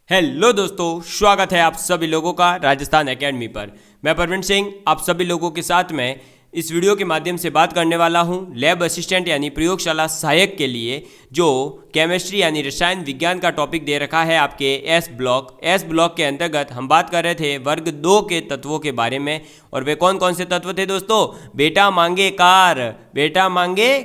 Hello दोस्तों, स्वागत है आप सभी लोगों का राजस्थान एकेडमी पर। मैं परवीन सिंह आप सभी लोगों के साथ में इस वीडियो के माध्यम से बात करने वाला हूं लैब असिस्टेंट यानी प्रयोगशाला सहायक के लिए जो केमिस्ट्री यानी रसायन विज्ञान का टॉपिक दे रखा है आपके एस ब्लॉक के अंतर्गत हम बात कर रहे थे वर्ग 2 के तत्वों के बारे में। और वे कौन कौन से तत्व थे दोस्तों? बेटा मांगे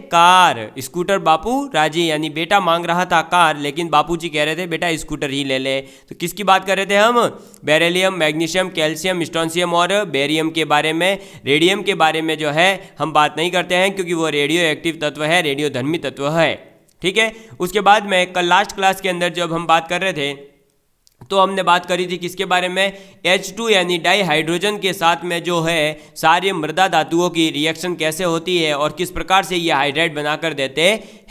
कार, स्कूटर बापू राजी, यानी बेटा मांग रहा था कार लेकिन बापूजी कह रहे थे बेटा स्कूटर ही ले ले। तो किसकी बात कर रहे थे हम? बेरिलियम, मैग्नीशियम, कैल्शियम, स्ट्रोंशियम और बेरियम के बारे में। रेडियम के बारे में जो है हम बात नहीं करते हैं क्योंकि वो रेडियो एक्टिव तत्व है, रेडियोधर्मी तत्व है। ठीक है, उसके बाद में कल लास्ट क्लास के अंदर जब हम बात कर रहे थे तो हमने बात करी थी किसके बारे में? H2 यानी डाई हाइड्रोजन के साथ में जो है सारी मृदा धातुओं की रिएक्शन कैसे होती है और किस प्रकार से ये हाइड्राइड बनाकर देते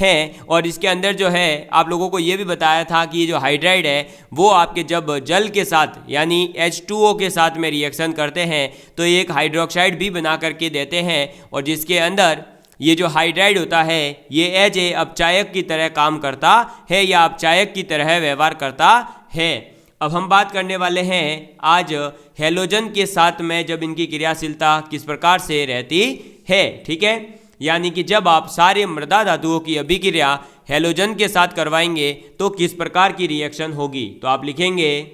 हैं। और इसके अंदर जो है आप लोगों को ये भी बताया था कि ये जो हाइड्राइड है वो आपके जब जल के साथ यानी H2O के साथ में रिएक्शन करते हैं तो एक हाइड्रोक्साइड भी बना करके देते हैं और जिसके अंदर ये जो हाइड्राइड होता है ये एज ए अपचायक की तरह काम करता है या अपचायक की तरह व्यवहार करता है। अब हम बात करने वाले हैं आज हैलोजन के साथ में जब इनकी क्रियाशीलता किस प्रकार से रहती है। ठीक है, यानी कि जब आप सारे मृदा धातुओं की अभिक्रिया हैलोजन के साथ करवाएंगे तो किस प्रकार की रिएक्शन होगी। तो आप लिखेंगे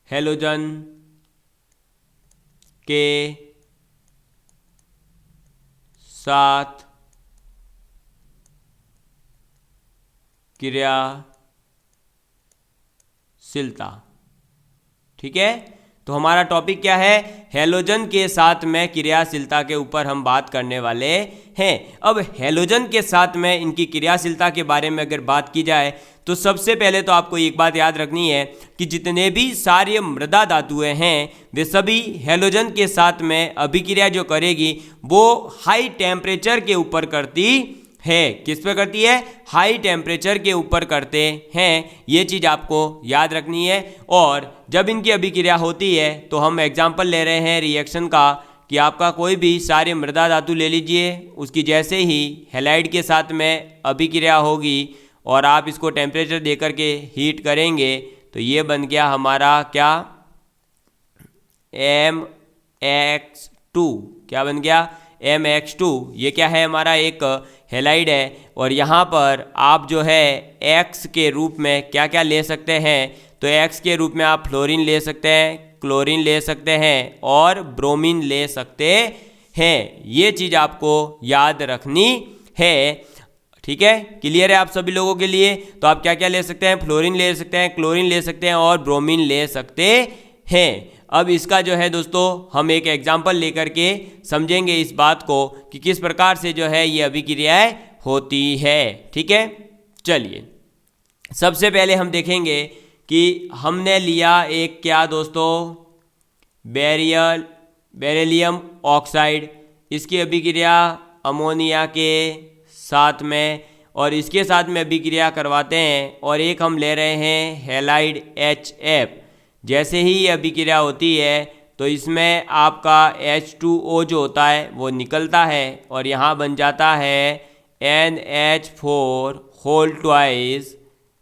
हैलोजन के साथ क्रियाशीलता। ठीक है, तो हमारा टॉपिक क्या है? हैलोजन के साथ में क्रियाशीलता के ऊपर हम बात करने वाले हैं। अब हैलोजन के साथ में इनकी क्रियाशीलता के बारे में अगर बात की जाए तो सबसे पहले तो आपको एक बात याद रखनी है कि जितने भी सारे मृदा धातुएं हैं वे सभी हैलोजन के साथ में अभिक्रिया जो करेगी वो हाई टेम्परेचर के ऊपर करती है। किस पे करती है? हाई टेम्परेचर के ऊपर करते हैं। ये चीज़ आपको याद रखनी है। और जब इनकी अभिक्रिया होती है तो हम एग्जाम्पल ले रहे हैं रिएक्शन का कि आपका कोई भी सारे मृदा धातु ले लीजिए, उसकी जैसे ही हैलाइड के साथ में अभिक्रिया होगी और आप इसको टेम्परेचर दे करके हीट करेंगे तो ये बन गया हमारा क्या? MX2। क्या बन गया? MX2। ये क्या है? हमारा एक हैलाइड है और यहाँ पर आप जो है X के रूप में क्या क्या ले सकते हैं? तो X के रूप में आप फ्लोरीन ले सकते हैं, क्लोरीन ले सकते हैं और ब्रोमीन ले सकते हैं। ये चीज़ आपको याद रखनी है। ठीक है, क्लियर है आप सभी लोगों के लिए? तो आप क्या क्या ले सकते हैं? फ्लोरीन ले सकते हैं, क्लोरीन ले सकते हैं और ब्रोमीन ले सकते हैं। अब इसका जो है दोस्तों हम एक एग्जाम्पल लेकर के समझेंगे इस बात को कि किस प्रकार से जो है ये अभिक्रियाएं होती है। ठीक है, चलिए सबसे पहले हम देखेंगे कि हमने लिया एक क्या दोस्तों? Beryllium oxide. इसकी अभिक्रिया अमोनिया के साथ में और इसके साथ में अभिक्रिया करवाते हैं और एक हम ले रहे हैं हैलाइड HF। जैसे ही ये अभिक्रिया होती है तो इसमें आपका H2O जो होता है वो निकलता है और यहाँ बन जाता है NH4 होल ट्वाइस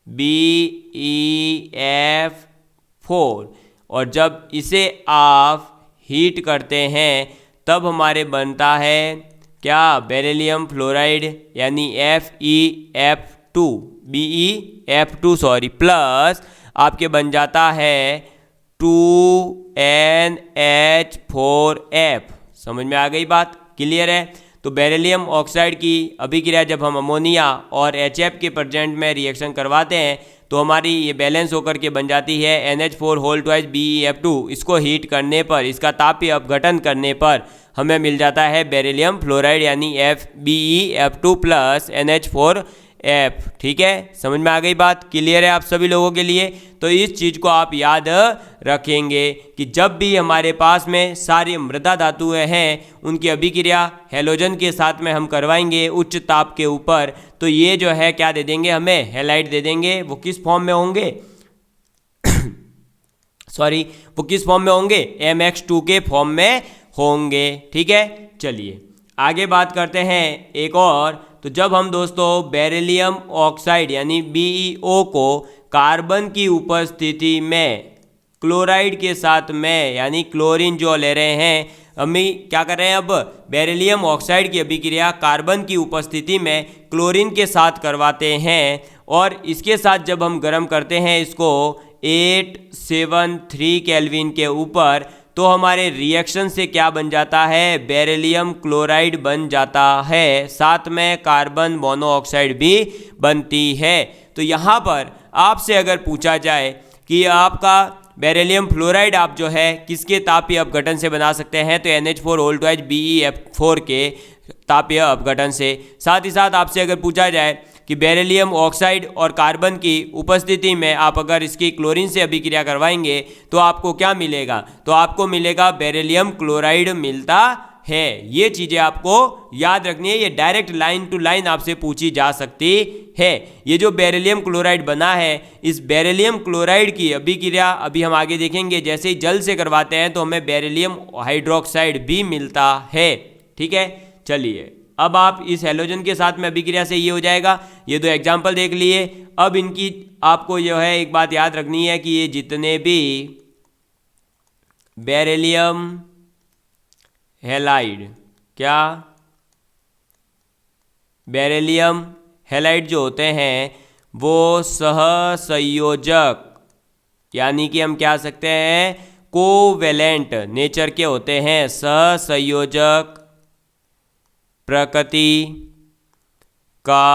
BeF4। और जब इसे आप हीट करते हैं तब हमारे बनता है क्या? बेरिलियम फ्लोराइड यानी BeF2 प्लस आपके बन जाता है 2NH4F। समझ में आ गई बात? क्लियर है? तो बेरिलियम ऑक्साइड की अभिक्रिया जब हम अमोनिया और HF के प्रेजेंट में रिएक्शन करवाते हैं तो हमारी ये बैलेंस होकर के बन जाती है NH4 होल ट्वाइस BeF2। इसको हीट करने पर, इसका तापीय अपघटन करने पर हमें मिल जाता है बेरिलियम फ्लोराइड यानी BeF2 प्लस NH4F। ठीक है, समझ में आ गई बात? क्लियर है आप सभी लोगों के लिए? तो इस चीज़ को आप याद रखेंगे कि जब भी हमारे पास में सारी मृदा धातुएं हैं उनकी अभिक्रिया हैलोजन के साथ में हम करवाएंगे उच्च ताप के ऊपर तो ये जो है क्या दे देंगे? हमें हैलाइड दे देंगे। वो किस फॉर्म में होंगे? वो किस फॉर्म में होंगे? MX2 के फॉर्म में होंगे। ठीक है, चलिए आगे बात करते हैं एक और तो जब हम दोस्तों बेरिलियम ऑक्साइड यानी BeO को कार्बन की उपस्थिति में क्लोराइड के साथ में यानी क्लोरीन जो ले रहे हैं, हम क्या कर रहे हैं, अब बेरिलियम ऑक्साइड की अभिक्रिया कार्बन की उपस्थिति में क्लोरीन के साथ करवाते हैं और इसके साथ जब हम गर्म करते हैं इसको 873 केल्विन के ऊपर, तो हमारे रिएक्शन से क्या बन जाता है, बेरिलियम क्लोराइड बन जाता है, साथ में कार्बन मोनोऑक्साइड भी बनती है। तो यहाँ पर आपसे अगर पूछा जाए कि आपका बेरिलियम फ्लोराइड आप जो है किसके तापीय अपघटन से बना सकते हैं, तो NH4 BeF4 के तापीय अपघटन से। साथ ही साथ आपसे अगर पूछा जाए कि बेरिलियम ऑक्साइड और कार्बन की उपस्थिति में आप अगर इसकी क्लोरीन से अभिक्रिया करवाएंगे तो आपको क्या मिलेगा, तो आपको मिलेगा बेरिलियम क्लोराइड मिलता है। ये चीज़ें आपको याद रखनी है, ये डायरेक्ट लाइन टू लाइन आपसे पूछी जा सकती है। ये जो बेरिलियम क्लोराइड बना है, इस बेरिलियम क्लोराइड की अभिक्रिया अभी हम आगे देखेंगे, जैसे ही जल से करवाते हैं तो हमें बेरिलियम हाइड्रोक्साइड भी मिलता है। ठीक है, चलिए अब आप इस हैलोजन के साथ में अभिक्रिया से ये हो जाएगा। ये दो एग्जाम्पल देख लिए। अब इनकी आपको जो है एक बात याद रखनी है कि ये जितने भी बेरिलियम हैलाइड, क्या बेरिलियम हैलाइड जो होते हैं वो सहसंयोजक यानी कि हम क्या सकते हैं, कोवेलेंट नेचर के होते हैं, सहसंयोजक प्रकृति का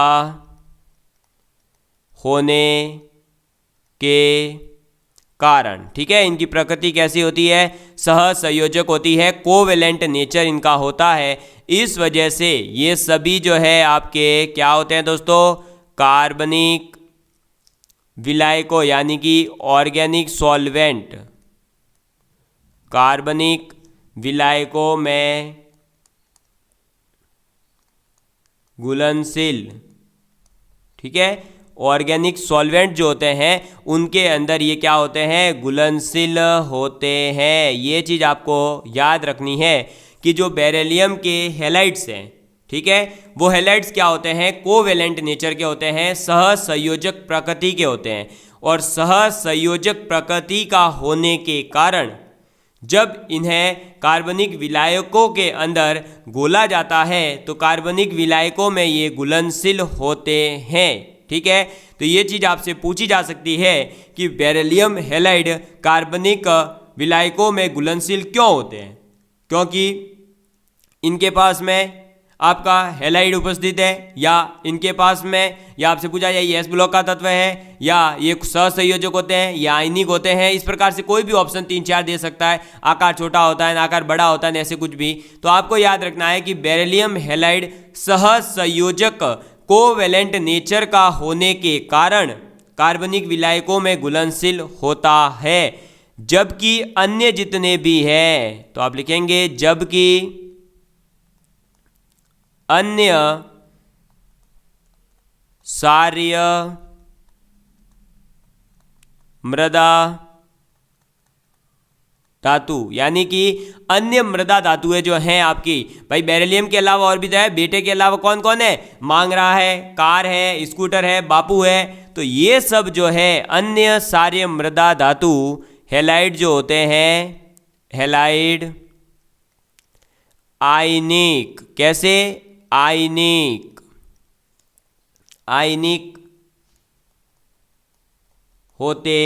होने के कारण। ठीक है, इनकी प्रकृति कैसी होती है, सहसंयोजक होती है, कोवेलेंट नेचर इनका होता है। इस वजह से ये सभी जो है आपके क्या होते हैं दोस्तों, कार्बनिक विलायकों यानी कि ऑर्गेनिक सॉल्वेंट, कार्बनिक विलायकों में घुलनशील। ठीक है, ऑर्गेनिक सॉल्वेंट जो होते हैं उनके अंदर ये क्या होते हैं, घुलनशील होते हैं। ये चीज़ आपको याद रखनी है कि जो बेरिलियम के हैलाइड्स हैं, ठीक है, वो हैलाइड्स क्या होते हैं, कोवेलेंट नेचर के होते हैं, सहसंयोजक प्रकृति के होते हैं। और सहसंयोजक प्रकृति का होने के कारण जब इन्हें कार्बनिक विलायकों के अंदर घोला जाता है तो कार्बनिक विलायकों में ये घुलनशील होते हैं। ठीक है, तो ये चीज़ आपसे पूछी जा सकती है कि बेरिलियम हैलाइड कार्बनिक विलायकों में घुलनशील क्यों होते हैं, क्योंकि इनके पास में आपका हैलाइड उपस्थित है, या इनके पास में, या आपसे पूछा जाए ये एस ब्लॉक का तत्व है, या ये सहसंयोजक होते हैं, या आयनिक होते हैं। इस प्रकार से कोई भी ऑप्शन 3-4 दे सकता है। आकार छोटा होता है, आकार बड़ा होता है, ऐसे कुछ भी। तो आपको याद रखना है कि बेरिलियम हैलाइड सहसंयोजक कोवेलेंट नेचर का होने के कारण कार्बनिक विलायकों में घुलनशील होता है, जबकि अन्य जितने भी हैं, तो आप लिखेंगे जबकि अन्य सार्य मृदा धातु यानी कि अन्य मृदा धातुएं जो हैं आपकी, भाई बेरिलियम के अलावा और भी तो है, बेटे के अलावा कौन कौन है, मांग रहा है, कार है, स्कूटर है, बापू है। तो ये सब जो है अन्य सार्य मृदा धातु हैलाइड जो होते हैं, हैलाइड आयनिक, कैसे, आयनिक, आयनिक होते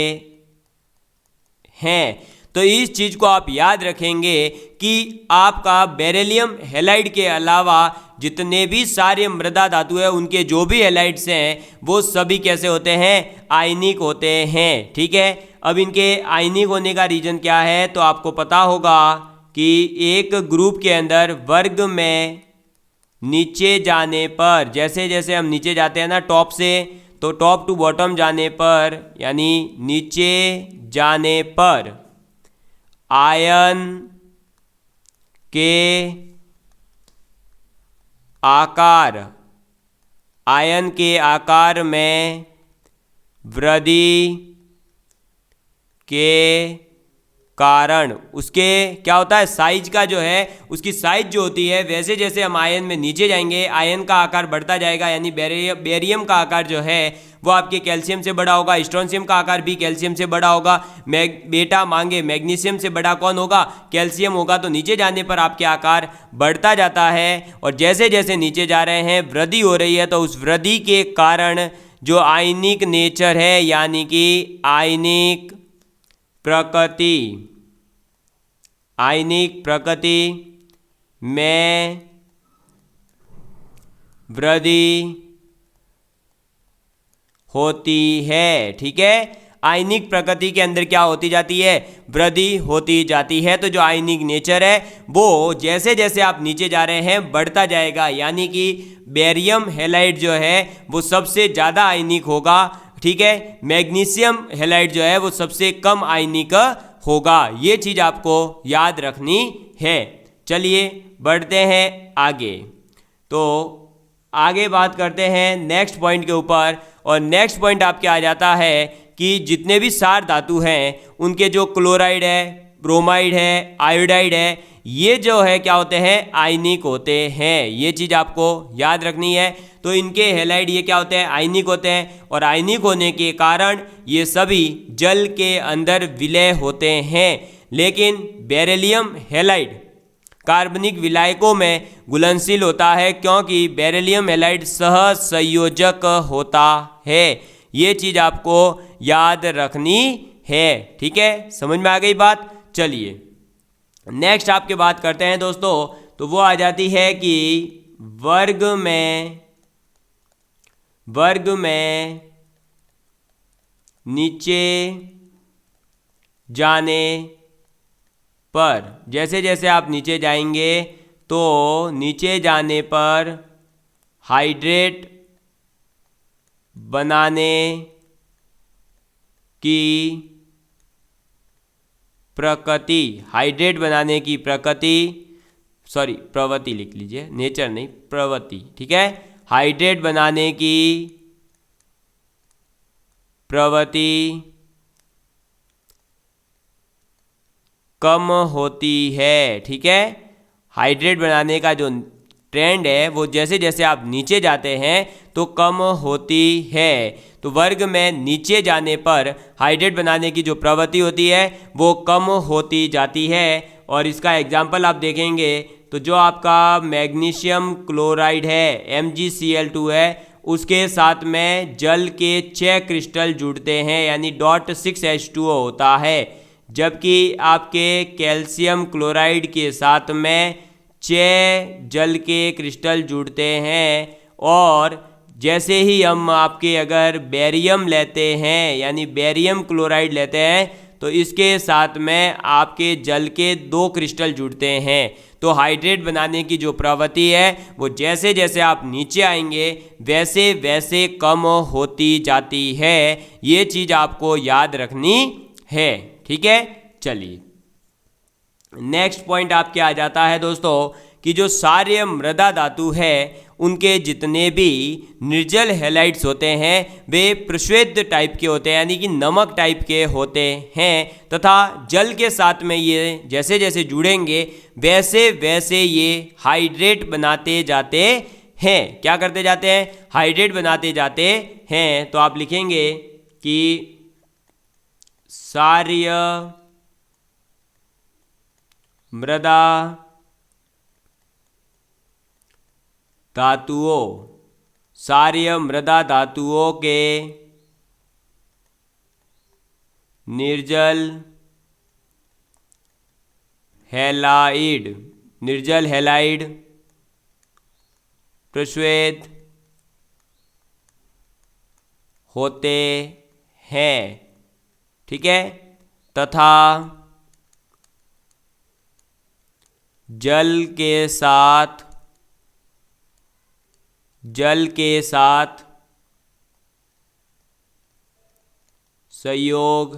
हैं। तो इस चीज को आप याद रखेंगे कि आपका बेरिलियम हैलाइड के अलावा जितने भी सारे मृदा धातु है उनके जो भी हैलाइड्स हैं वो सभी कैसे होते हैं, आयनिक होते हैं। ठीक है, अब इनके आयनिक होने का रीजन क्या है, तो आपको पता होगा कि एक ग्रुप के अंदर वर्ग में नीचे जाने पर, जैसे जैसे हम नीचे जाते हैं ना टॉप से, तो टॉप टू बॉटम जाने पर यानी नीचे जाने पर आयन के आकार, आयन के आकार में वृद्धि के कारण उसके क्या होता है, साइज का जो है, उसकी साइज जो होती है, वैसे जैसे हम आयन में नीचे जाएंगे आयन का आकार बढ़ता जाएगा, यानी बेरियम का आकार जो है वो आपके कैल्शियम से बड़ा होगा, स्ट्रोंशियम का आकार भी कैल्शियम से बड़ा होगा, बेटा मांगे मैग्नीशियम से बड़ा कौन होगा, कैल्शियम होगा। तो नीचे जाने पर आपके आकार बढ़ता जाता है, और जैसे जैसे नीचे जा रहे हैं वृद्धि हो रही है, तो उस वृद्धि के कारण जो आयनिक नेचर है, यानी कि आयनिक प्रकृति में वृद्धि होती है। ठीक है, आयनिक प्रकृति के अंदर क्या होती जाती है, वृद्धि होती जाती है। तो जो आयनिक नेचर है वो जैसे जैसे आप नीचे जा रहे हैं बढ़ता जाएगा, यानी कि बेरियम हैलाइड जो है वो सबसे ज़्यादा आयनिक होगा। ठीक है, मैग्नीशियम हैलाइड जो है वो सबसे कम आयनिक होगा। ये चीज़ आपको याद रखनी है। चलिए बढ़ते हैं आगे। तो आगे बात करते हैं नेक्स्ट पॉइंट के ऊपर, और नेक्स्ट पॉइंट आपके आ जाता है कि जितने भी सार धातु हैं उनके जो क्लोराइड है, ब्रोमाइड है, आयोडाइड है, ये जो है क्या होते हैं, आयनिक होते हैं। ये चीज़ आपको याद रखनी है। तो इनके हैलाइड ये क्या होते हैं, आयनिक होते हैं, और आयनिक होने के कारण ये सभी जल के अंदर विलय होते हैं। लेकिन बेरिलियम हैलाइड कार्बनिक विलायकों में घुलनशील होता है, क्योंकि बेरिलियम हैलाइड सह संयोजक होता है। ये चीज़ आपको याद रखनी है। ठीक है, समझ में आ गई बात। चलिए नेक्स्ट आपके बात करते हैं दोस्तों, तो वो आ जाती है कि वर्ग में नीचे जाने पर, जैसे जैसे आप नीचे जाएंगे तो नीचे जाने पर हाइड्रेट बनाने की प्रकृति, हाइड्रेट बनाने की प्रवृत्ति लिख लीजिए, नेचर नहीं, प्रवृत्ति। ठीक है, हाइड्रेट बनाने की प्रवृत्ति कम होती है। ठीक है, हाइड्रेट बनाने का जो ट्रेंड है वो जैसे जैसे आप नीचे जाते हैं तो कम होती है। तो वर्ग में नीचे जाने पर हाइड्रेट बनाने की जो प्रवृत्ति होती है वो कम होती जाती है। और इसका एग्जाम्पल आप देखेंगे तो जो आपका मैग्नीशियम क्लोराइड है MgCl2 है, उसके साथ में जल के 6 क्रिस्टल जुड़ते हैं, यानी .6H2O होता है। जबकि आपके कैल्शियम क्लोराइड के साथ में 6 जल के क्रिस्टल जुड़ते हैं। और जैसे ही हम आपके अगर बेरियम लेते हैं, यानी बेरियम क्लोराइड लेते हैं, तो इसके साथ में आपके जल के 2 क्रिस्टल जुड़ते हैं। तो हाइड्रेट बनाने की जो प्रवृत्ति है वो जैसे जैसे आप नीचे आएंगे वैसे वैसे कम होती जाती है। ये चीज़ आपको याद रखनी है। ठीक है, चलिए नेक्स्ट पॉइंट आपके आ जाता है दोस्तों कि जो सारे मृदा धातु है उनके जितने भी निर्जल हैलाइड्स होते हैं वे प्रश्वेत टाइप के होते हैं, यानी कि नमक टाइप के होते हैं, तथा जल के साथ में ये जैसे जैसे जुड़ेंगे वैसे वैसे ये हाइड्रेट बनाते जाते हैं। क्या करते जाते हैं, हाइड्रेट बनाते जाते हैं। तो आप लिखेंगे कि सार्य मृदा धातुओं, सार्य मृदा धातुओं के निर्जल हैलाइड प्रश्वेत होते हैं। ठीक है, तथा जल के साथ संयोग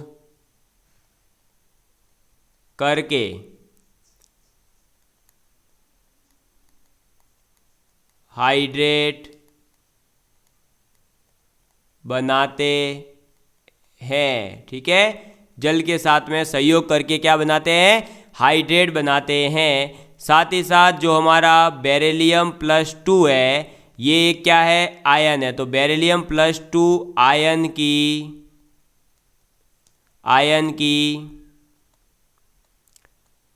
करके हाइड्रेट बनाते हैं। ठीक है, जल के साथ में सहयोग करके क्या बनाते हैं, हाइड्रेट बनाते हैं। साथ ही साथ जो हमारा बेरिलियम +2 है ये क्या है, आयन है। तो बेरिलियम +2 आयन की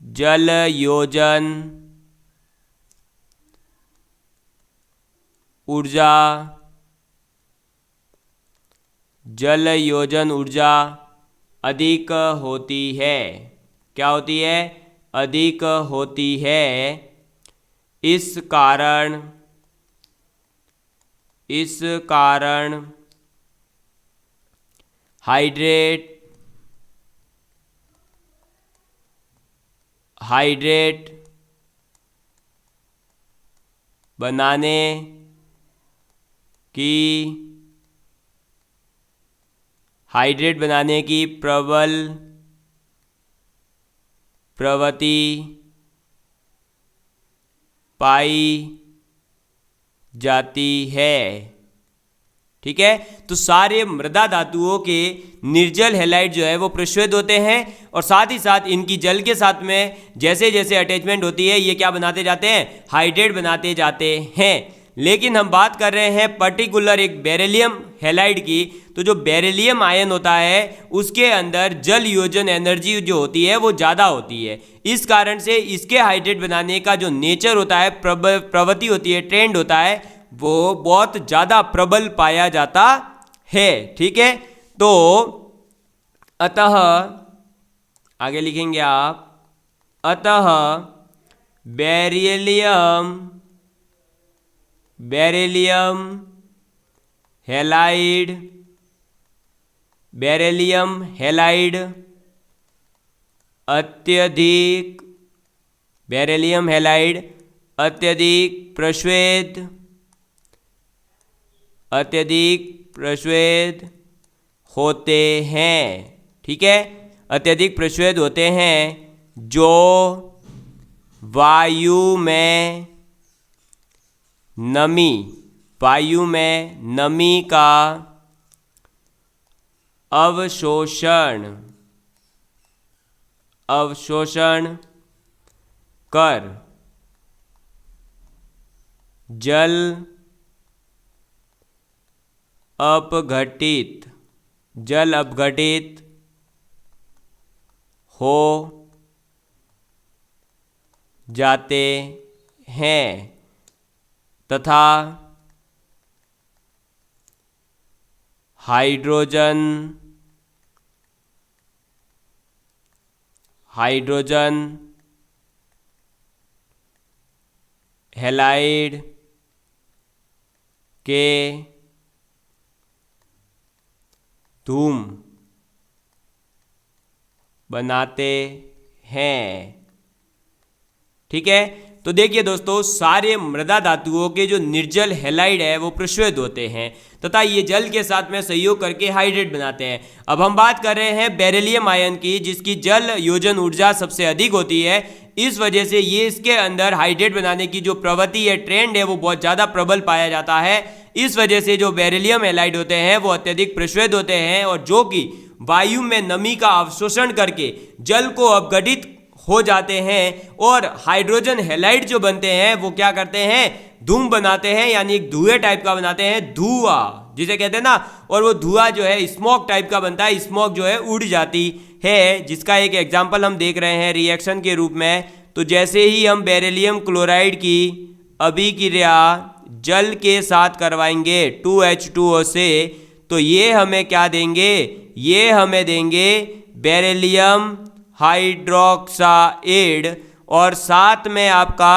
जल योजन ऊर्जा अधिक होती है। क्या होती है, अधिक होती है। इस कारण हाइड्रेट बनाने की प्रबल प्रवृत्ति पाई जाती है। ठीक है, तो सारे मृदा धातुओं के निर्जल हैलाइड जो है वो प्रश्वेत होते हैं और साथ ही साथ इनकी जल के साथ में जैसे जैसे अटैचमेंट होती है ये क्या बनाते जाते हैं, हाइड्रेट बनाते जाते हैं। लेकिन हम बात कर रहे हैं पर्टिकुलर एक बेरिलियम हैलाइड की। तो जो बेरिलियम आयन होता है उसके अंदर जल योजन एनर्जी जो होती है वो ज़्यादा होती है। इस कारण से इसके हाइड्रेट बनाने का जो नेचर होता है, प्रवृत्ति होती है, ट्रेंड होता है, वो बहुत ज़्यादा प्रबल पाया जाता है। ठीक है, तो अतः आगे लिखेंगे आप, अतः बेरिलियम हैलाइड अत्यधिक प्रश्वेत होते हैं। ठीक है, अत्यधिक प्रश्वेत होते हैं जो वायु में नमी का अवशोषण कर जल अपघटित हो जाते हैं तथा हाइड्रोजन हैलाइड के धूम बनाते हैं। ठीक है, तो देखिए दोस्तों, सारे मृदा धातुओं के जो निर्जल हैलाइड है वो प्रश्वेत होते हैं तथा ये जल के साथ में सहयोग करके हाइड्रेट बनाते हैं। अब हम बात कर रहे हैं बेरिलियम आयन की, जिसकी जल योजन ऊर्जा सबसे अधिक होती है। इस वजह से ये इसके अंदर हाइड्रेट बनाने की जो प्रवृत्ति है, ट्रेंड है, वो बहुत ज़्यादा प्रबल पाया जाता है। इस वजह से जो बेरिलियम हैलाइड होते हैं वो अत्यधिक प्रश्वेत होते हैं और जो कि वायु में नमी का अवशोषण करके जल को अपघटित हो जाते हैं और हाइड्रोजन हैलाइड जो बनते हैं वो क्या करते हैं, धूम बनाते हैं, यानी एक धुएं टाइप का बनाते हैं, धुआं जिसे कहते हैं ना। और वो धुआं जो है स्मोक टाइप का बनता है, स्मोक जो है उड़ जाती है, जिसका एक एग्जाम्पल हम देख रहे हैं रिएक्शन के रूप में। तो जैसे ही हम बेरिलियम क्लोराइड की अभिक्रिया जल के साथ करवाएंगे 2H2O से, तो ये हमें क्या देंगे, ये हमें देंगे बेरिलियम हाइड्रोक्साइड और साथ में आपका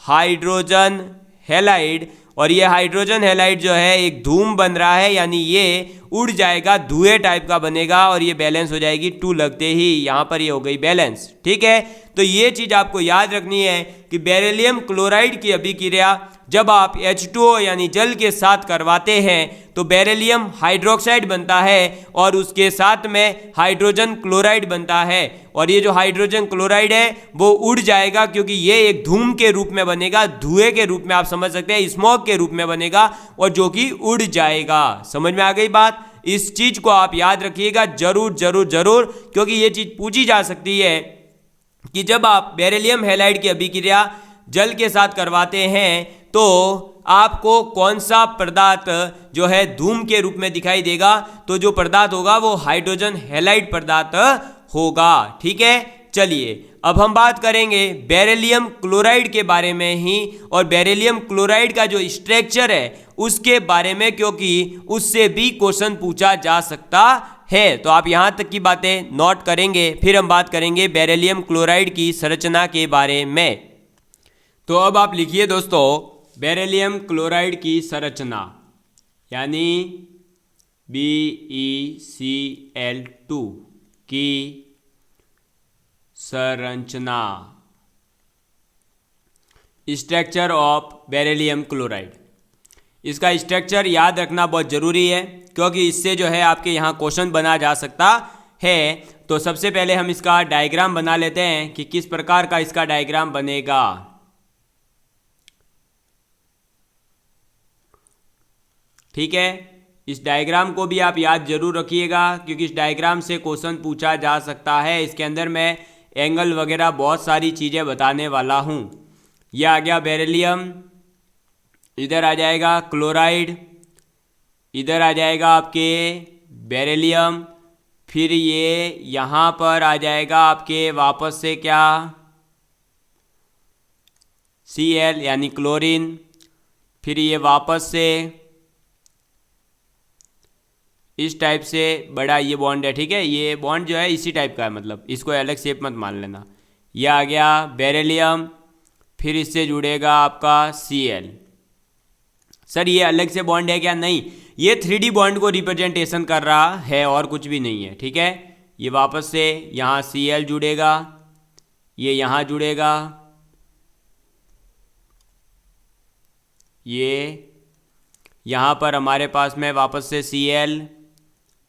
हाइड्रोजन हैलाइड। और ये हाइड्रोजन हैलाइड जो है एक धूम बन रहा है, यानी ये उड़ जाएगा, धुएं टाइप का बनेगा और ये बैलेंस हो जाएगी 2 लगते ही, यहाँ पर ये हो गई बैलेंस। ठीक है, तो ये चीज़ आपको याद रखनी है कि बेरिलियम क्लोराइड की अभिक्रिया जब आप H2O यानी जल के साथ करवाते हैं तो बेरिलियम हाइड्रोक्साइड बनता है और उसके साथ में हाइड्रोजन क्लोराइड बनता है। और ये जो हाइड्रोजन क्लोराइड है वो उड़ जाएगा, क्योंकि ये एक धूम के रूप में बनेगा, धुएं के रूप में आप समझ सकते हैं, स्मोक के रूप में बनेगा और जो कि उड़ जाएगा। समझ में आ गई बात। इस चीज को आप याद रखिएगा जरूर जरूर जरूर, क्योंकि ये चीज पूछी जा सकती है कि जब आप बेरिलियम हैलाइड की अभिक्रिया जल के साथ करवाते हैं तो आपको कौन सा पदार्थ जो है धूम के रूप में दिखाई देगा। तो जो पदार्थ होगा वो हाइड्रोजन हैलाइड पदार्थ होगा। ठीक है, चलिए अब हम बात करेंगे बेरिलियम क्लोराइड के बारे में ही, और बेरिलियम क्लोराइड का जो स्ट्रक्चर है उसके बारे में, क्योंकि उससे भी क्वेश्चन पूछा जा सकता है। तो आप यहां तक की बातें नोट करेंगे, फिर हम बात करेंगे बेरिलियम क्लोराइड की संरचना के बारे में। तो अब आप लिखिए दोस्तों, बेरिलियम क्लोराइड की संरचना यानी BeCl2 की संरचना, स्ट्रक्चर ऑफ बेरिलियम क्लोराइड। इसका स्ट्रक्चर याद रखना बहुत ज़रूरी है, क्योंकि इससे जो है आपके यहाँ क्वेश्चन बना जा सकता है। तो सबसे पहले हम इसका डायग्राम बना लेते हैं कि किस प्रकार का इसका डायग्राम बनेगा। ठीक है, इस डायग्राम को भी आप याद जरूर रखिएगा, क्योंकि इस डायग्राम से क्वेश्चन पूछा जा सकता है। इसके अंदर मैं एंगल वगैरह बहुत सारी चीज़ें बताने वाला हूँ। यह आ गया बेरिलियम, इधर आ जाएगा क्लोराइड, इधर आ जाएगा आपके बेरिलियम, फिर ये यहाँ पर आ जाएगा आपके वापस से क्या Cl यानी क्लोरीन, फिर ये वापस से इस टाइप से बड़ा ये बॉन्ड है। ठीक है, ये बॉन्ड जो है इसी टाइप का है, मतलब इसको अलग शेप मत मान लेना। ये आ गया बेरिलियम, फिर इससे जुड़ेगा आपका Cl। सर ये अलग से बॉन्ड है क्या? नहीं, ये 3D बॉन्ड को रिप्रेजेंटेशन कर रहा है और कुछ भी नहीं है। ठीक है, ये वापस से यहाँ Cl जुड़ेगा, ये यहाँ जुड़ेगा, ये यहाँ पर हमारे पास में वापस से Cl,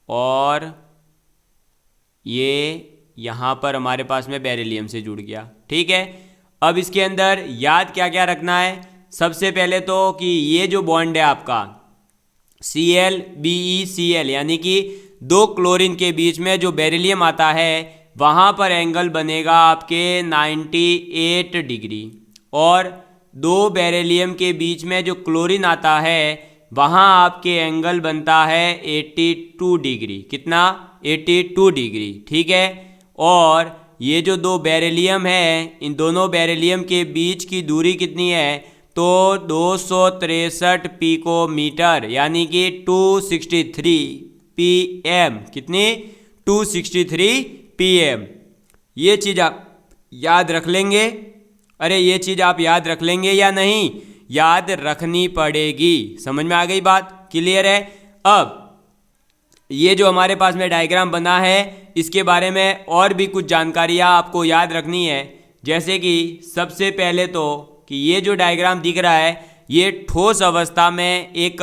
और ये यहाँ पर हमारे पास में बेरिलियम से जुड़ गया। ठीक है, अब इसके अंदर याद क्या क्या रखना है। सबसे पहले तो कि ये जो बॉन्ड है आपका Cl BeCl यानी कि दो क्लोरीन के बीच में जो बेरिलियम आता है वहाँ पर एंगल बनेगा आपके 98 डिग्री, और दो बेरिलियम के बीच में जो क्लोरीन आता है वहाँ आपके एंगल बनता है 82 डिग्री। कितना? 82 डिग्री। ठीक है, और ये जो दो बेरिलियम है, इन दोनों बेरिलियम के बीच की दूरी कितनी है? तो 263 पिकोमीटर यानी कि 263 pm। कितनी? 263 pm। ये चीज़ आप याद रख लेंगे। अरे ये चीज़ आप याद रख लेंगे या नहीं? याद रखनी पड़ेगी। समझ में आ गई बात? क्लियर है? अब ये जो हमारे पास में डायग्राम बना है इसके बारे में और भी कुछ जानकारियाँ आपको याद रखनी है। जैसे कि सबसे पहले तो कि ये जो डायग्राम दिख रहा है ये ठोस अवस्था में एक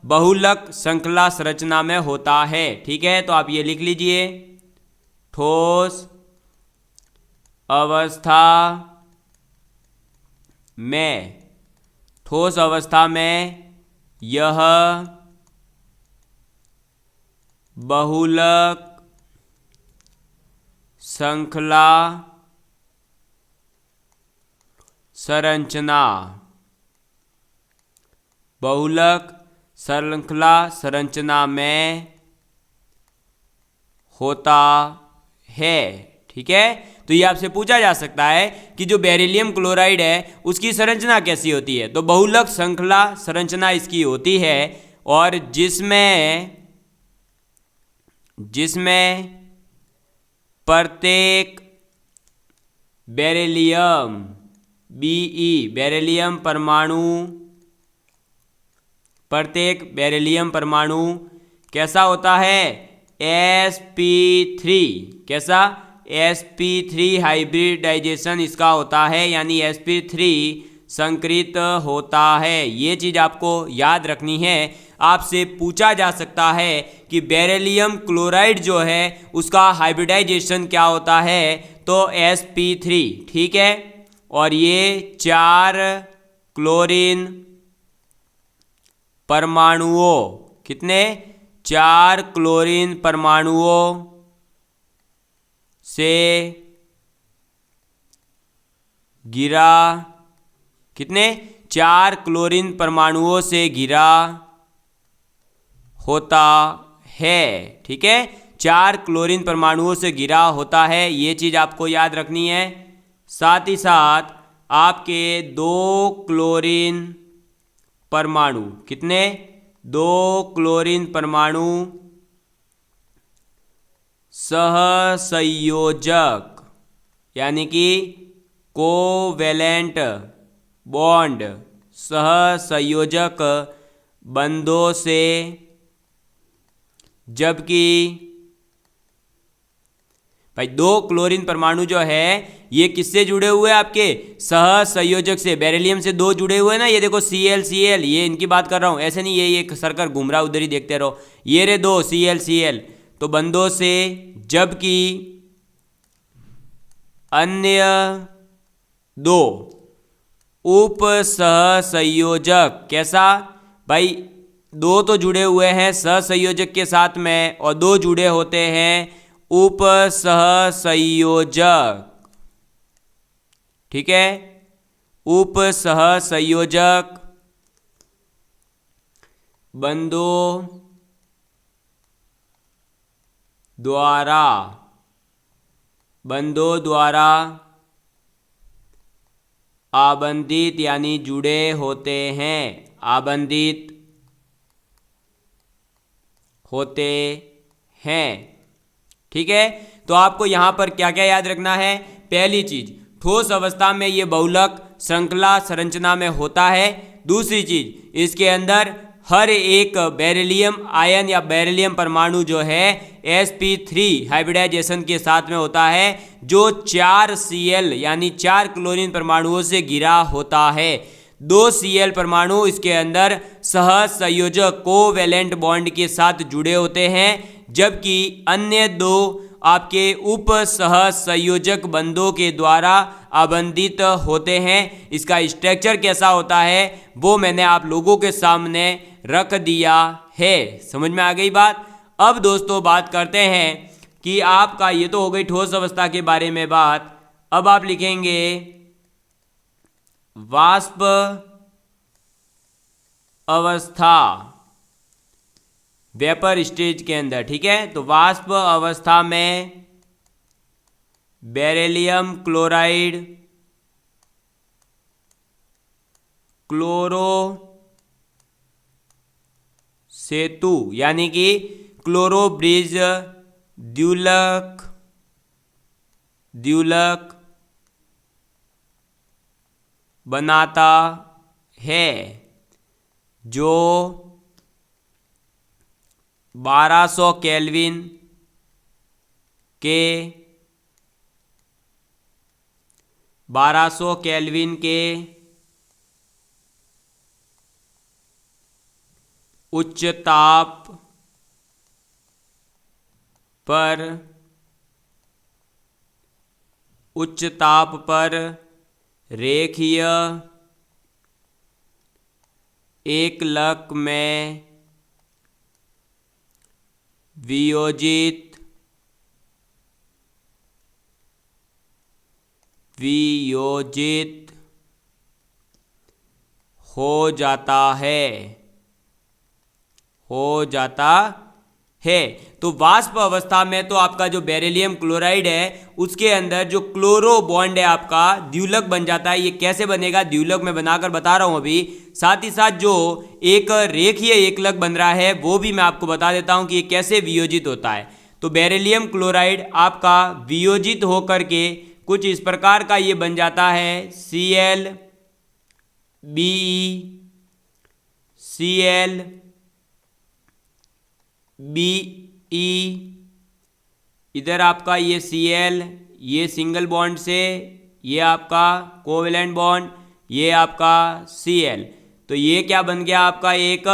बहुलक श्रृंखला संरचना में होता है। ठीक है, तो आप ये लिख लीजिए, ठोस अवस्था में, ठोस अवस्था में यह बहुलक श्रृंखला संरचना, बहुलक श्रृंखला संरचना में होता है। ठीक है, तो ये आपसे पूछा जा सकता है कि जो बेरिलियम क्लोराइड है उसकी संरचना कैसी होती है। तो बहुलक श्रृंखला संरचना इसकी होती है, और जिसमें प्रत्येक बेरिलियम बेरिलियम परमाणु, प्रत्येक बेरिलियम परमाणु कैसा होता है? sp3। कैसा? sp3 हाइब्रिडाइजेशन इसका होता है, यानी sp3 संकृत होता है। ये चीज़ आपको याद रखनी है। आपसे पूछा जा सकता है कि बेरिलियम क्लोराइड जो है उसका हाइब्रिडाइजेशन क्या होता है? तो sp3। ठीक है, और ये 4 क्लोरीन परमाणुओं, कितने? 4 क्लोरीन परमाणुओं से घिरा, कितने, 4 क्लोरीन परमाणुओं से घिरा होता है। ठीक है, 4 क्लोरीन परमाणुओं से घिरा होता है, ये चीज़ आपको याद रखनी है। साथ ही साथ आपके 2 क्लोरीन परमाणु, कितने, 2 क्लोरीन परमाणु सहसंयोजक यानी कि कोवेलेंट बॉन्ड, सहसंयोजक बंधों से, जबकि भाई 2 क्लोरीन परमाणु जो है ये किससे जुड़े हुए हैं, आपके सहसंयोजक से, बेरिलियम से 2 जुड़े हुए हैं ना, ये देखो Cl, ये इनकी बात कर रहा हूं, ऐसे नहीं ये एक सर्कल घूम रहा, उधर ही देखते रहो, ये रे 2 Cl, तो बंधों से, जबकि अन्य 2 उप सहसंयोजक, कैसा भाई, 2 तो जुड़े हुए हैं सहसंयोजक के साथ में और 2 जुड़े होते हैं उप सहसंयोजक। ठीक है, उप सहसंयोजक बंधों द्वारा आबंधित यानी जुड़े होते हैं, आबंधित होते हैं। ठीक है, तो आपको यहां पर क्या क्या याद रखना है, पहली चीज, ठोस अवस्था में ये बहुलक श्रृंखला संरचना में होता है। दूसरी चीज, इसके अंदर हर एक बेरिलियम आयन या बेरिलियम परमाणु जो है sp3 हाइब्रिडाइजेशन के साथ में होता है, जो 4 Cl यानी 4 क्लोरीन परमाणुओं से घिरा होता है। 2 Cl परमाणु इसके अंदर सहसंयोजक कोवेलेंट बॉन्ड के साथ जुड़े होते हैं, जबकि अन्य 2 आपके उप सहसंयोजक बंधों के द्वारा आबंधित होते हैं। इसका स्ट्रक्चर कैसा होता है वो मैंने आप लोगों के सामने रख दिया है। समझ में आ गई बात। अब दोस्तों बात करते हैं कि आपका ये तो हो गई ठोस अवस्था के बारे में बात। अब आप लिखेंगे वाष्प अवस्था, वेपर स्टेज के अंदर। ठीक है, तो वाष्प अवस्था में बेरिलियम क्लोराइड क्लोरो सेतु यानी कि क्लोरो ब्रिज द्युलक बनाता है, जो 1200 केल्विन के उच्च ताप पर रेखीय एकलक में वियोजित हो जाता है। तो वाष्प अवस्था में तो आपका जो बेरिलियम क्लोराइड है उसके अंदर जो क्लोरो बॉन्ड है आपका द्युलक बन जाता है। ये कैसे बनेगा, द्युलक में बनाकर बता रहा हूं अभी। साथ ही साथ जो एक रेखीय एकलक बन रहा है वो भी मैं आपको बता देता हूं कि ये कैसे वियोजित होता है। तो बेरिलियम क्लोराइड आपका वियोजित होकर के कुछ इस प्रकार का ये बन जाता है, ClBe, इधर आपका ये Cl, ये सिंगल बॉन्ड से ये आपका कोवेलेंट बॉन्ड, ये आपका Cl, तो ये क्या बन गया आपका, एक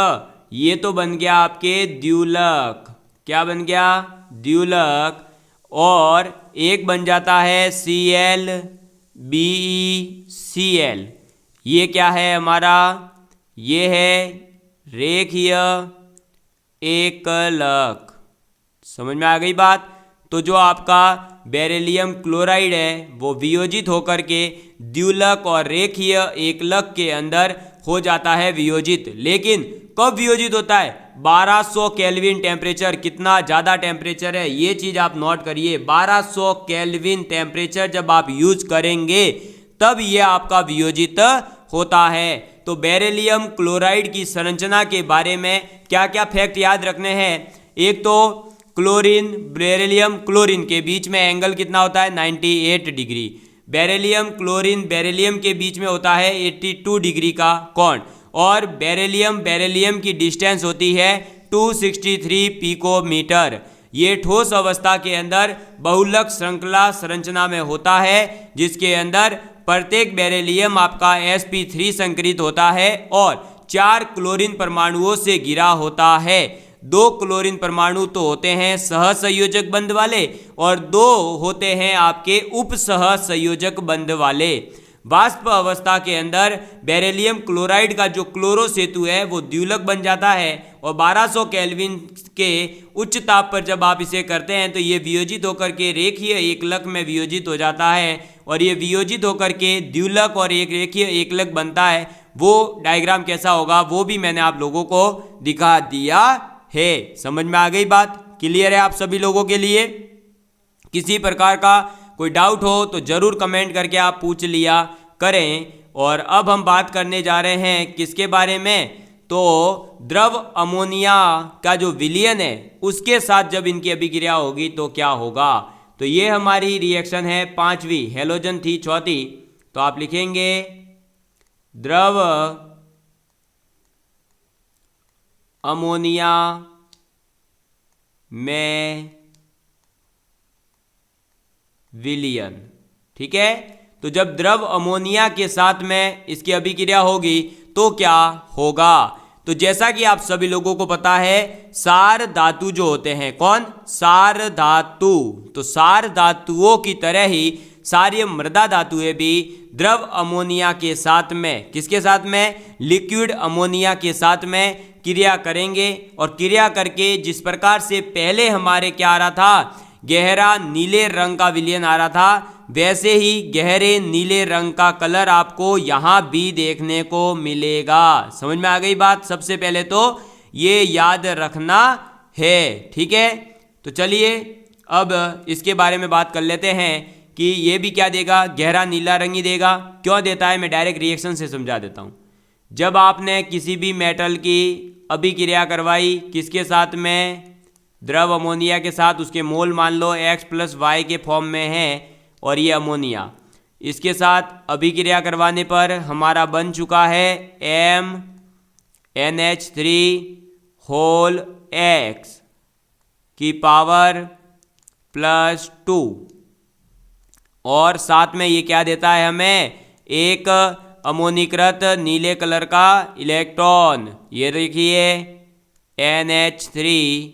ये तो बन गया आपके द्युलक। क्या बन गया, द्युलक। और एक बन जाता है ClBeCl, ये क्या है हमारा, ये है रेखीय एकलक। समझ में आ गई बात। तो जो आपका बेरिलियम क्लोराइड है वो वियोजित होकर के द्विलक और रेखीय एकलक के अंदर हो जाता है वियोजित। लेकिन कब वियोजित होता है? 1200 केल्विन टेम्परेचर। कितना ज़्यादा टेम्परेचर है ये चीज़ आप नोट करिए। 1200 केल्विन टेम्परेचर जब आप यूज करेंगे तब ये आपका वियोजित होता है। तो बेरिलियम क्लोराइड की संरचना के बारे में क्या क्या फैक्ट याद रखने हैं? एक तो क्लोरीन बेरिलियम क्लोरीन के बीच में एंगल कितना होता है? 98 डिग्री। बेरिलियम क्लोरीन बेरिलियम के बीच में होता है 82 डिग्री का कोण। और बेरिलियम की डिस्टेंस होती है 263 पिकोमीटर। ये ठोस अवस्था के अंदर बहुलक श्रृंखला संरचना में होता है जिसके अंदर प्रत्येक बेरिलियम आपका sp3 संकरित होता है और 4 क्लोरीन परमाणुओं से घिरा होता है। 2 क्लोरीन परमाणु तो होते हैं सहसंयोजक बंध वाले और 2 होते हैं आपके उप सहसंयोजक बंध वाले। वाष्प अवस्था के अंदर बेरिलियम क्लोराइड का जो क्लोरो सेतु है वो द्विलक बन जाता है और 1200 केल्विन के उच्च ताप पर जब आप इसे करते हैं तो ये वियोजित होकर के रेखीय एकलक में वियोजित हो जाता है और ये वियोजित होकर के द्विलक और एक रेखीय एकलक बनता है। वो डायग्राम कैसा होगा वो भी मैंने आप लोगों को दिखा दिया है। समझ में आ गई बात? क्लियर है आप सभी लोगों के लिए? किसी प्रकार का कोई डाउट हो तो जरूर कमेंट करके आप पूछ लिया करें। और अब हम बात करने जा रहे हैं किसके बारे में? तो द्रव अमोनिया का जो विलयन है उसके साथ जब इनकी अभिक्रिया होगी तो क्या होगा। तो ये हमारी रिएक्शन है 5वीं, हेलोजन थी 4थी। तो आप लिखेंगे द्रव अमोनिया में विलयन। ठीक है। तो जब द्रव अमोनिया के साथ में इसकी अभिक्रिया होगी तो क्या होगा? तो जैसा कि आप सभी लोगों को पता है सार धातु जो होते हैं, कौन? सार धातु। तो सार धातुओं की तरह ही सारीय मृदा धातुएं भी द्रव अमोनिया के साथ में, किसके साथ में? लिक्विड अमोनिया के साथ में क्रिया करेंगे। और क्रिया करके जिस प्रकार से पहले हमारे क्या आ रहा था, गहरा नीले रंग का विलयन आ रहा था, वैसे ही गहरे नीले रंग का कलर आपको यहाँ भी देखने को मिलेगा। समझ में आ गई बात? सबसे पहले तो ये याद रखना है। ठीक है। तो चलिए अब इसके बारे में बात कर लेते हैं कि ये भी क्या देगा? गहरा नीला रंग ही देगा। क्यों देता है मैं डायरेक्ट रिएक्शन से समझा देता हूँ। जब आपने किसी भी मेटल की अभिक्रिया करवाई किसके साथ में? द्रव अमोनिया के साथ, उसके मोल मान लो X+Y के फॉर्म में है और ये अमोनिया, इसके साथ अभिक्रिया करवाने पर हमारा बन चुका है MnH3 की पावर +2 और साथ में ये क्या देता है हमें? एक अमोनीकृत नीले कलर का इलेक्ट्रॉन। ये देखिए NH3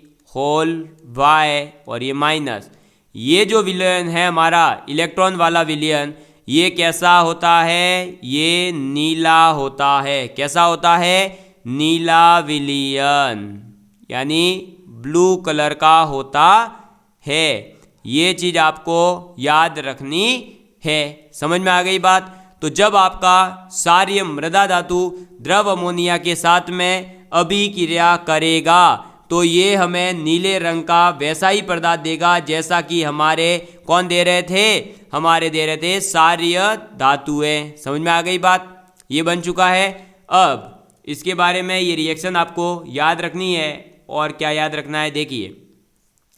और ये माइनस। ये जो विलयन है हमारा इलेक्ट्रॉन वाला विलयन, ये कैसा होता है? ये नीला होता है। कैसा होता है? नीला विलयन, यानी ब्लू कलर का होता है। ये चीज आपको याद रखनी है। समझ में आ गई बात? तो जब आपका सारीय मृदा धातु द्रव अमोनिया के साथ में अभिक्रिया करेगा तो ये हमें नीले रंग का वैसा ही पदार्थ देगा जैसा कि हमारे कौन दे रहे थे? हमारे दे रहे थे सारीय धातुएं। समझ में आ गई बात? ये बन चुका है। अब इसके बारे में ये रिएक्शन आपको याद रखनी है। और क्या याद रखना है? देखिए,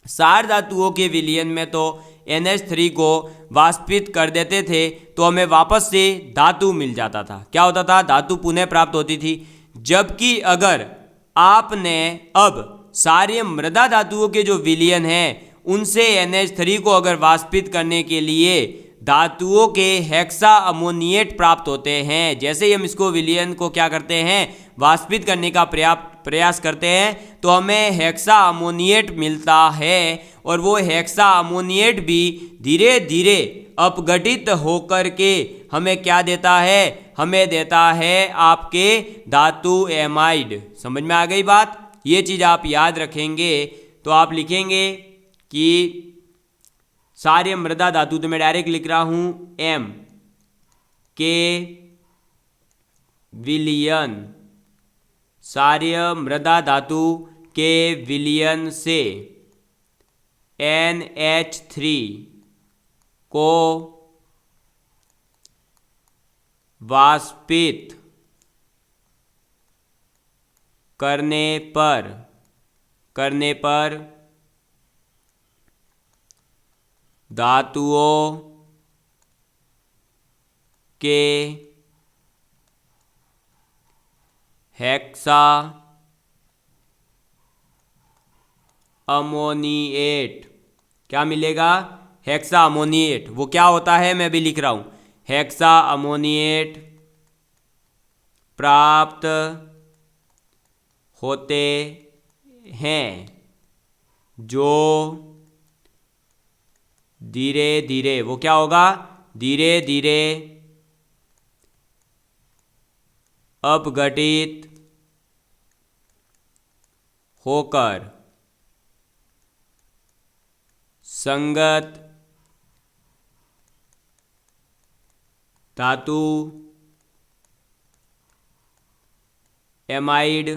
सार धातुओं के विलयन में तो NH3 को वाष्पित कर देते थे तो हमें वापस से धातु मिल जाता था। क्या होता था? धातु पुनः प्राप्त होती थी। जबकि अगर आपने अब सारे मृदा धातुओं के जो विलयन हैं उनसे NH3 को अगर वाष्पित करने के लिए धातुओं के हेक्सा अमोनिएट प्राप्त होते हैं, जैसे ही हम इसको विलयन को क्या करते हैं? वाष्पित करने का प्रयास करते हैं तो हमें हेक्सा अमोनिएट मिलता है। और वो हेक्सा अमोनिएट भी धीरे धीरे अपघटित होकर के हमें क्या देता है? हमें देता है आपके धातु एमाइड। समझ में आ गई बात? ये चीज़ आप याद रखेंगे तो आप लिखेंगे कि सारे मृदा धातु, तो मैं डायरेक्ट लिख रहा हूँ एम के विलयन, सारे मृदा धातु के विलयन से NH3 को वाष्पित करने पर धातुओं के हेक्सा अमोनिएट, क्या मिलेगा? हेक्सा अमोनिएट। वो क्या होता है मैं भी लिख रहा हूँ, हेक्सा अमोनिएट प्राप्त होते हैं, जो धीरे धीरे, वो क्या होगा? धीरे धीरे अपघटित होकर संगत धातु एमाइड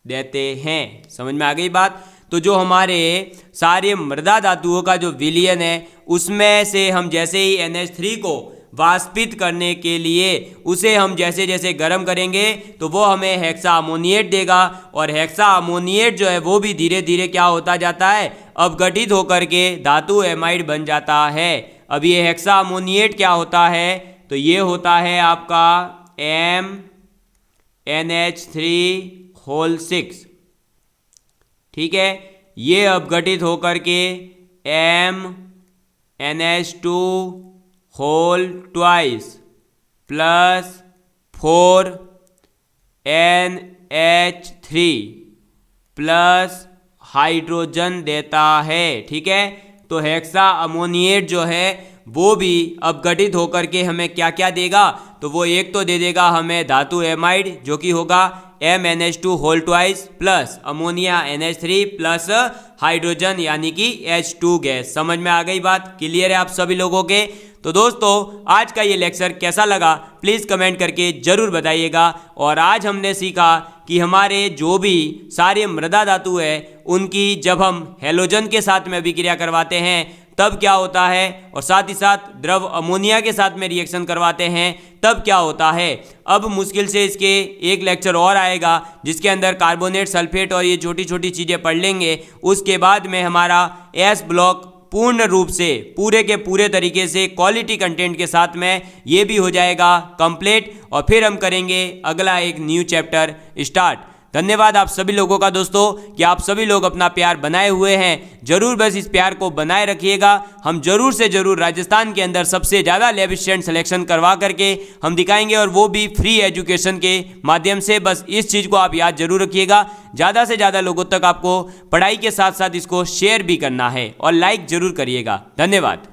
देते हैं। समझ में आ गई बात? तो जो हमारे सारे मृदा धातुओं का जो विलयन है उसमें से हम जैसे ही NH3 को वाष्पित करने के लिए उसे हम जैसे जैसे गर्म करेंगे तो वो हमें हेक्सा अमोनिएट देगा, और हेक्सा अमोनिएट जो है वो भी धीरे धीरे क्या होता जाता है? अपघटित होकर के धातु एमाइड बन जाता है। अब ये हेक्सा अमोनिएट क्या होता है? तो ये होता है आपका MnH3 ठीक है। ये अपघटित होकर के MnH2 plus 4NH3 plus hydrogen देता है। ठीक है, तो हेक्सा अमोनिएट जो है वो भी अपघटित होकर के हमें क्या क्या देगा? तो वो एक तो दे देगा हमें धातु एमाइड जो कि होगा MnH2 plus ammonia NH3 plus hydrogen यानी कि H2 गैस। समझ में आ गई बात? क्लियर है आप सभी लोगों के? तो दोस्तों आज का ये लेक्चर कैसा लगा प्लीज़ कमेंट करके ज़रूर बताइएगा। और आज हमने सीखा कि हमारे जो भी सारे मृदा धातु है उनकी जब हम हैलोजन के साथ में अभिक्रिया करवाते हैं तब क्या होता है, और साथ ही साथ द्रव अमोनिया के साथ में रिएक्शन करवाते हैं तब क्या होता है। अब मुश्किल से इसके एक लेक्चर और आएगा जिसके अंदर कार्बोनेट, सल्फेट और ये छोटी छोटी चीज़ें पढ़ लेंगे। उसके बाद में हमारा एस ब्लॉक पूर्ण रूप से पूरे के पूरे तरीके से क्वालिटी कंटेंट के साथ में ये भी हो जाएगा कंप्लीट, और फिर हम करेंगे अगला एक न्यू चैप्टर स्टार्ट। धन्यवाद आप सभी लोगों का दोस्तों कि आप सभी लोग अपना प्यार बनाए हुए हैं। जरूर बस इस प्यार को बनाए रखिएगा। हम जरूर से जरूर राजस्थान के अंदर सबसे ज़्यादा लैब स्टूडेंट सिलेक्शन करवा करके हम दिखाएंगे, और वो भी फ्री एजुकेशन के माध्यम से। बस इस चीज़ को आप याद जरूर रखिएगा। ज़्यादा से ज़्यादा लोगों तक आपको पढ़ाई के साथ साथ इसको शेयर भी करना है और लाइक जरूर करिएगा। धन्यवाद।